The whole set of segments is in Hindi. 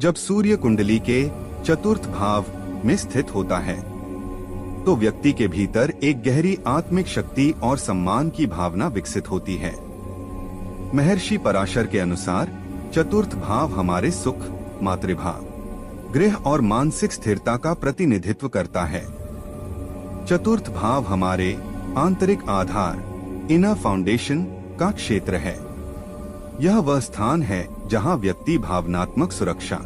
जब सूर्य कुंडली के चतुर्थ भाव में स्थित होता है तो व्यक्ति के भीतर एक गहरी आत्मिक शक्ति और सम्मान की भावना विकसित होती है। महर्षि पराशर के अनुसार चतुर्थ भाव हमारे सुख, मातृभाव, गृह और मानसिक स्थिरता का प्रतिनिधित्व करता है। चतुर्थ भाव हमारे आंतरिक आधार, इनर फाउंडेशन का क्षेत्र है। यह वह स्थान है जहां व्यक्ति भावनात्मक सुरक्षा,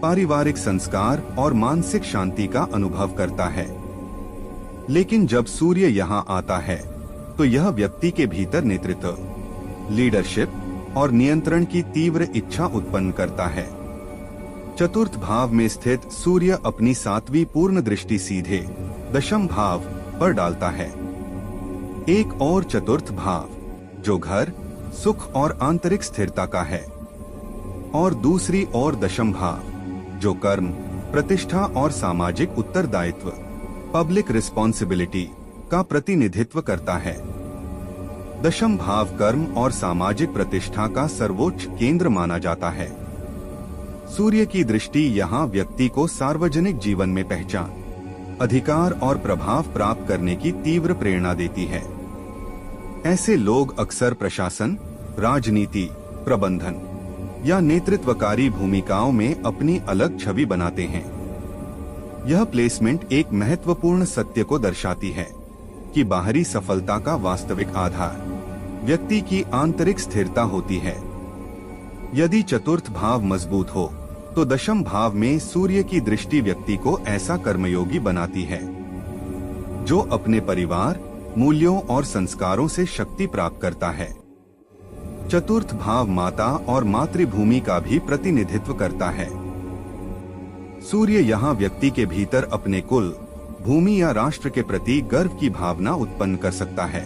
पारिवारिक संस्कार और मानसिक शांति का अनुभव करता है। लेकिन जब सूर्य यहाँ आता है तो यह व्यक्ति के भीतर नेतृत्व, लीडरशिप और नियंत्रण की तीव्र इच्छा उत्पन्न करता है। चतुर्थ भाव में स्थित सूर्य अपनी 7वीं पूर्ण दृष्टि सीधे दशम भाव पर डालता है। एक और चतुर्थ भाव जो घर, सुख और आंतरिक स्थिरता का है, और दूसरी ओर दशम भाव जो कर्म, प्रतिष्ठा और सामाजिक उत्तरदायित्व, पब्लिक रिस्पॉन्सिबिलिटी का प्रतिनिधित्व करता है। दशम भाव कर्म और सामाजिक प्रतिष्ठा का सर्वोच्च केंद्र माना जाता है। सूर्य की दृष्टि यहाँ व्यक्ति को सार्वजनिक जीवन में पहचान, अधिकार और प्रभाव प्राप्त करने की तीव्र प्रेरणा देती है। ऐसे लोग अक्सर प्रशासन, राजनीति, प्रबंधन या नेतृत्वकारी भूमिकाओं में अपनी अलग छवि बनाते हैं। यह प्लेसमेंट एक महत्वपूर्ण सत्य को दर्शाती है कि बाहरी सफलता का वास्तविक आधार व्यक्ति की आंतरिक स्थिरता होती है। यदि चतुर्थ भाव मजबूत हो तो दशम भाव में सूर्य की दृष्टि व्यक्ति को ऐसा कर्मयोगी बनाती है जो अपने परिवार, मूल्यों और संस्कारों से शक्ति प्राप्त करता है। चतुर्थ भाव माता और मातृभूमि का भी प्रतिनिधित्व करता है। सूर्य यहाँ व्यक्ति के भीतर अपने कुल, भूमि या राष्ट्र के प्रति गर्व की भावना उत्पन्न कर सकता है।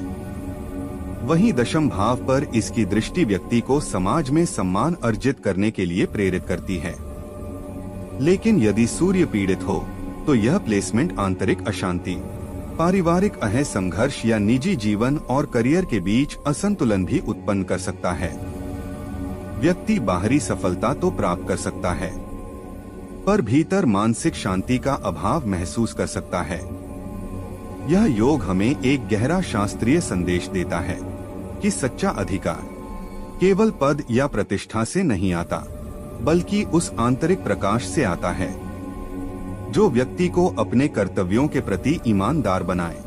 वहीं दशम भाव पर इसकी दृष्टि व्यक्ति को समाज में सम्मान अर्जित करने के लिए प्रेरित करती है। लेकिन यदि सूर्य पीड़ित हो तो यह प्लेसमेंट आंतरिक अशांति, पारिवारिक असंघर्ष या निजी जीवन और करियर के बीच असंतुलन भी उत्पन्न कर सकता है। व्यक्ति बाहरी सफलता तो प्राप्त कर सकता है पर भीतर मानसिक शांति का अभाव महसूस कर सकता है। यह योग हमें एक गहरा शास्त्रीय संदेश देता है कि सच्चा अधिकार केवल पद या प्रतिष्ठा से नहीं आता, बल्कि उस आंतरिक प्रकाश से आता है जो व्यक्ति को अपने कर्तव्यों के प्रति ईमानदार बनाए।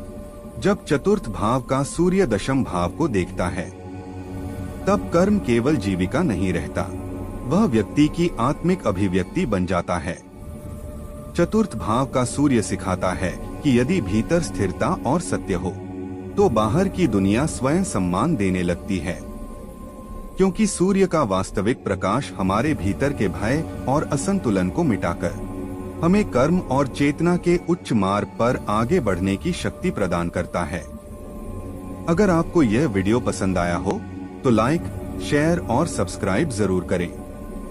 जब चतुर्थ भाव का सूर्य दशम भाव को देखता है तब कर्म केवल जीविका नहीं रहता, वह व्यक्ति की आत्मिक अभिव्यक्ति बन जाता है। चतुर्थ भाव का सूर्य सिखाता है कि यदि भीतर स्थिरता और सत्य हो तो बाहर की दुनिया स्वयं सम्मान देने लगती है, क्योंकि सूर्य का वास्तविक प्रकाश हमारे भीतर के भय और असंतुलन को मिटाकर हमें कर्म और चेतना के उच्च मार्ग पर आगे बढ़ने की शक्ति प्रदान करता है। अगर आपको यह वीडियो पसंद आया हो तो लाइक, शेयर और सब्सक्राइब जरूर करें।